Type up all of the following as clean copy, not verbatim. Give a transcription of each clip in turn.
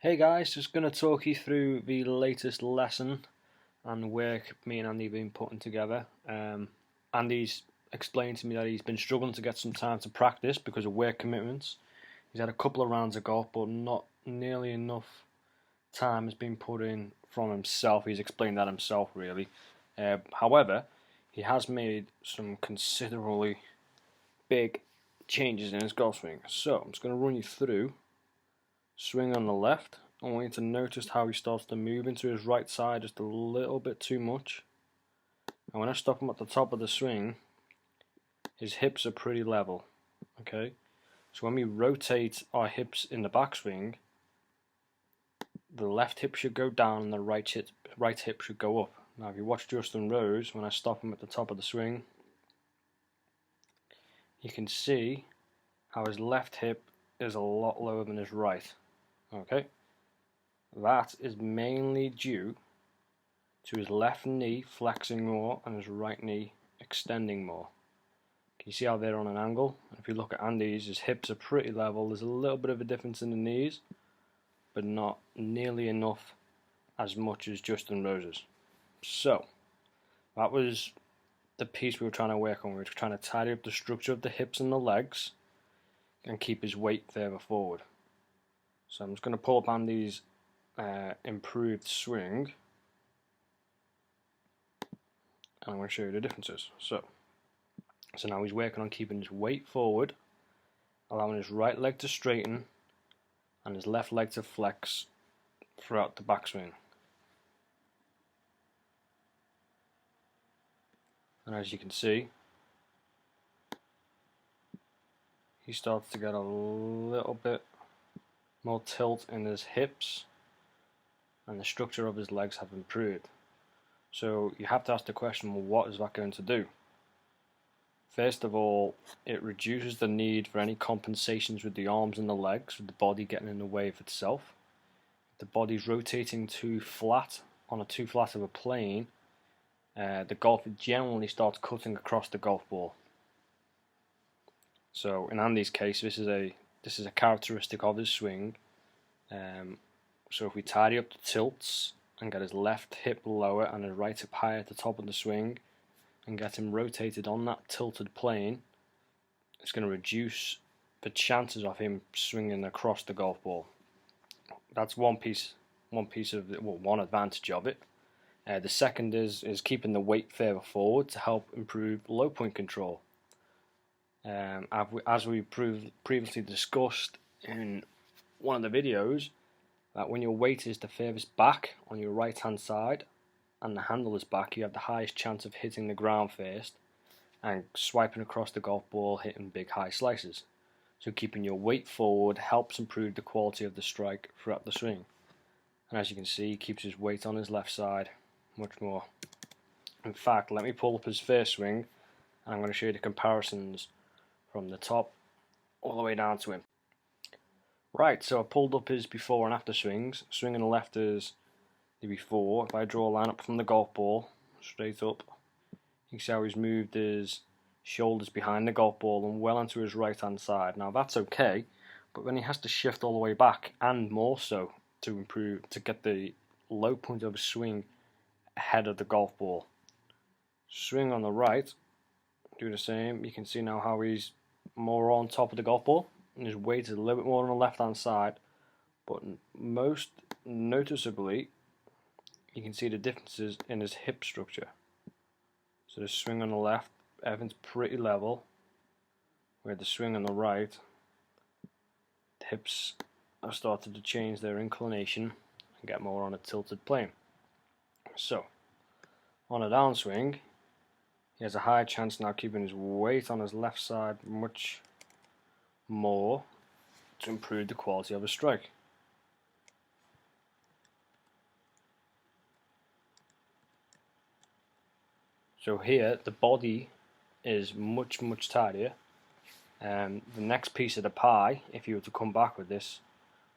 Hey guys, just going to talk you through the latest lesson and work me and Andy have been putting together. Andy's explained to me that he's been struggling to get some time to practice because of work commitments. He's had a couple of rounds of golf, but not nearly enough time has been put in from himself. He's explained that himself, really. However, he has made some considerably big changes in his golf swing. So I'm just going to run you through. Swing on the left. I want you to notice how he starts to move into his right side just a little bit too much. And when I stop him at the top of the swing, his hips are pretty level. Okay? So when we rotate our hips in the backswing, the left hip should go down and the right hip should go up. Now if you watch Justin Rose, when I stop him at the top of the swing, you can see how his left hip is a lot lower than his right. Okay? That is mainly due to his left knee flexing more and his right knee extending more. Can you see how they're on an angle? If you look at Andy's, his hips are pretty level. There's a little bit of a difference in the knees, but not nearly enough as much as Justin Rose's. So, that was the piece we were trying to work on. We were trying to tidy up the structure of the hips and the legs and keep his weight further forward. So I'm just going to pull up Andy's improved swing, and I'm going to show you the differences. So now he's working on keeping his weight forward, allowing his right leg to straighten and his left leg to flex throughout the backswing. And as you can see, he starts to get a little bit more tilt in his hips, and the structure of his legs have improved. So you have to ask the question, well, what is that going to do? First of all, it reduces the need for any compensations with the arms and the legs, with the body getting in the way of itself. If the body's rotating too flat on a too flat of a plane, the golfer generally starts cutting across the golf ball. So in Andy's case, this is a characteristic of his swing. So if we tidy up the tilts and get his left hip lower and his right hip higher at the top of the swing and get him rotated on that tilted plane, it's going to reduce the chances of him swinging across the golf ball. That's one advantage of it. The second is keeping the weight further forward to help improve low point control. As we previously discussed in one of the videos, that when your weight is the furthest back on your right hand side and the handle is back, you have the highest chance of hitting the ground first and swiping across the golf ball, hitting big high slices. So keeping your weight forward helps improve the quality of the strike throughout the swing. And as you can see, he keeps his weight on his left side much more. In fact, let me pull up his first swing and I'm going to show you the comparisons from the top all the way down to him. Right, so I pulled up his before and after swings. Swing on the left is the before. If I draw a line up from the golf ball, straight up, you can see how he's moved his shoulders behind the golf ball and well into his right hand side. Now that's okay, but then he has to shift all the way back and more so to get the low point of his swing ahead of the golf ball. Swing on the right, do the same. You can see now how he's more on top of the golf ball and his weight is a little bit more on the left hand side, but most noticeably you can see the differences in his hip structure. So the swing on the left, everything's pretty level, where the swing on the right, the hips have started to change their inclination and get more on a tilted plane. So on a downswing, he has a high chance now keeping his weight on his left side much more to improve the quality of his strike. So here the body is much tidier. The next piece of the pie, if you were to come back with this,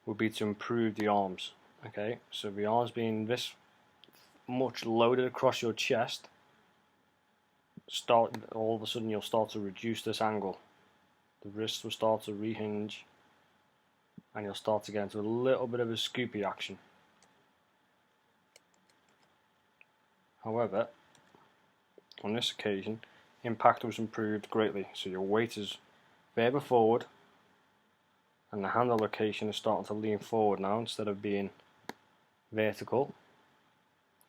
would be to improve the arms. Okay, so the arms being this much loaded across your chest, all of a sudden you'll start to reduce this angle. The wrists will start to rehinge and you'll start to get into a little bit of a scoopy action. However, on this occasion, impact was improved greatly, so your weight is further forward and the handle location is starting to lean forward now instead of being vertical.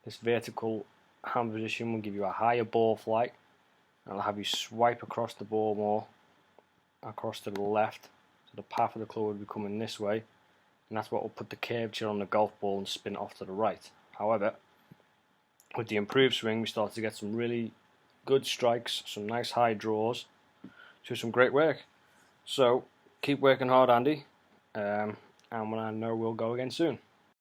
This vertical hand position will give you a higher ball flight and it'll have you swipe across the ball more, across to the left, so the path of the club will be coming this way, and that's what will put the curvature on the golf ball and spin it off to the right. However, with the improved swing, we start to get some really good strikes, some nice high draws, do some great work. So keep working hard, Andy, and I know we'll go again soon.